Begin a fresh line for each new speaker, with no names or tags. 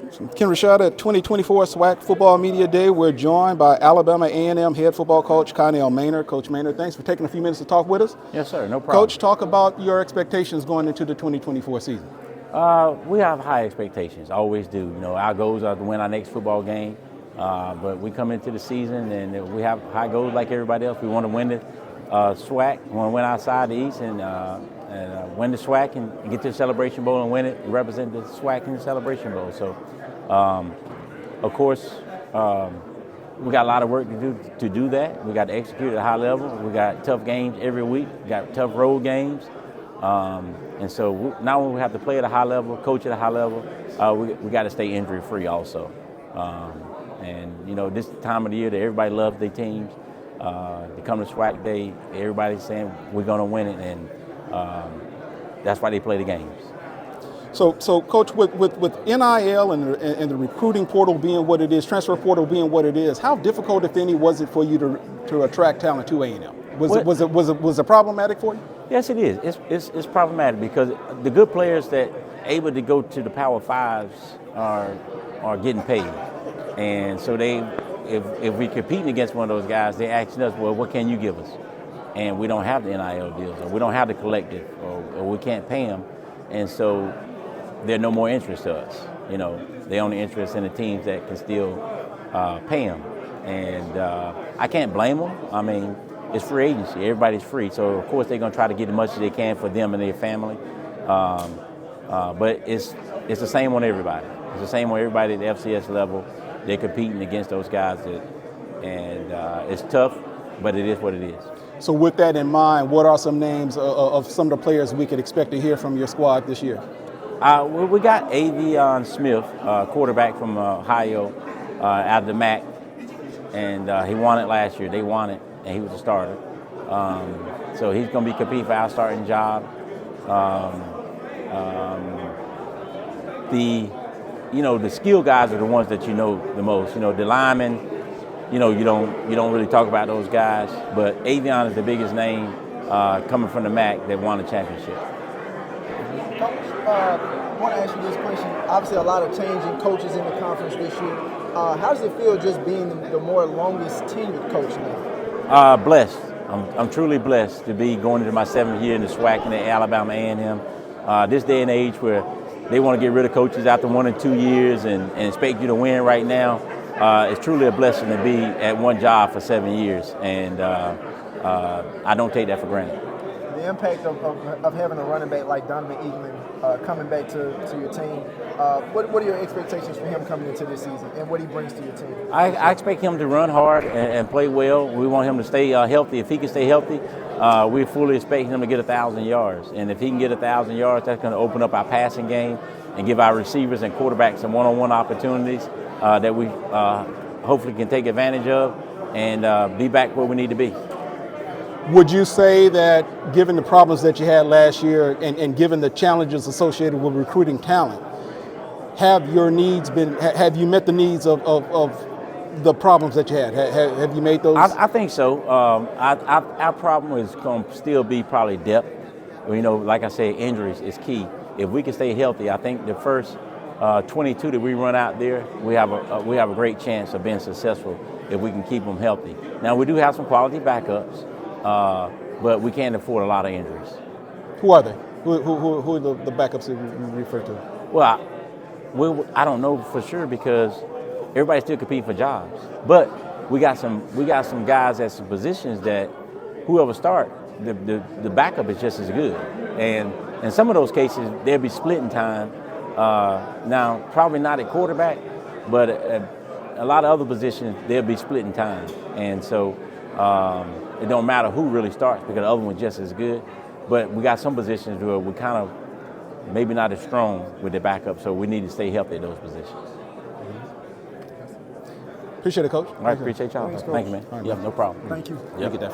Ken Rashad at 2024 SWAC Football Media Day. We're joined by Alabama A&M head football coach Connel Maynor. Coach Maynor, thanks for taking a few minutes to talk with us.
Yes, sir. No problem.
Coach, talk about your expectations going into the 2024 season.
We have high expectations. Always do. You know, our goals are to win our next football game. But we come into the season and we have high goals like everybody else. We want to win the SWAC. We want to win outside the East and win the SWAC and get to the Celebration Bowl and win it and represent the SWAC in the Celebration Bowl. So, of course, we got a lot of work to do that. We got to execute at a high level. We got tough games every week. We got tough road games. And so now when we have to play at a high level, coach at a high level, we got to stay injury free also. And you know, this time of the year that everybody loves their teams. They come to SWAC Day, everybody's saying we're going to win it, and that's why they play the games.
So Coach, with NIL and the recruiting portal being what it is, transfer portal being what it is, how difficult, if any, was it for you to attract talent to A&M? Was it problematic for you?
Yes, it is. It's problematic because the good players that are able to go to the Power Fives are getting paid, and so if we're competing against one of those guys, they're asking us, well, what can you give us? And we don't have the NIL deals, or we don't have the collective, or we can't pay them, and so they're no more interest to us. You know, they're only interested in the teams that can still pay them, and I can't blame them. I mean, it's free agency. Everybody's free, so of course they're going to try to get as much as they can for them and their family. But it's the same on everybody. It's the same on everybody at the FCS level. They're competing against those guys, and it's tough, but it is what it is.
So with that in mind, what are some names of some of the players we could expect to hear from your squad this year?
We got Avion Smith, quarterback from Ohio, out of the MAC, and he won it last year. They won it, and he was a starter. So he's going to be competing for our starting job. The skill guys are the ones that you know the most. You know, the linemen, you don't really talk about those guys, but Avion is the biggest name coming from the MAC that won the championship.
Coach, I want to ask you this question. Obviously, a lot of change in coaches in the conference this year. How does it feel just being the more longest tenured coach now?
Blessed. I'm truly blessed to be going into my 7th year in the SWAC and the Alabama A&M. This day and age where they want to get rid of coaches after 1 or 2 years and expect you to win right now. It's truly a blessing to be at one job for 7 years, and I don't take that for granted.
The impact of having a running back like Donovan Eagleman coming back to your team, what are your expectations for him coming into this season and what he brings to your team?
I expect him to run hard and play well. We want him to stay healthy. If he can stay healthy, we fully expect him to get 1,000 yards. And if he can get 1,000 yards, that's going to open up our passing game and give our receivers and quarterbacks some one-on-one opportunities that we hopefully can take advantage of and be back where we need to be.
Would you say that given the problems that you had last year and given the challenges associated with recruiting talent, have you met the needs of the problems that you had? Have you made those? I
think so. Our problem is going to still be probably depth. You know, like I said, injuries is key. If we can stay healthy, I think the first 22 that we run out there, we have a great chance of being successful if we can keep them healthy. Now, we do have some quality backups. But we can't afford a lot of injuries.
Who are they? Who are the backups that you refer to?
Well, I don't know for sure because everybody's still competing for jobs. But we got some guys at some positions that whoever start, the backup is just as good. And in some of those cases, they'll be splitting time. Now, probably not at quarterback, but a lot of other positions, they'll be splitting time. And so it don't matter who really starts because the other one's just as good. But we got some positions where we're kind of maybe not as strong with the backup, so we need to stay healthy at those positions.
Appreciate it, Coach.
All right, appreciate y'all. Thank you, man.
Right,
yeah, no problem.
Thank you.
Yeah. Get that.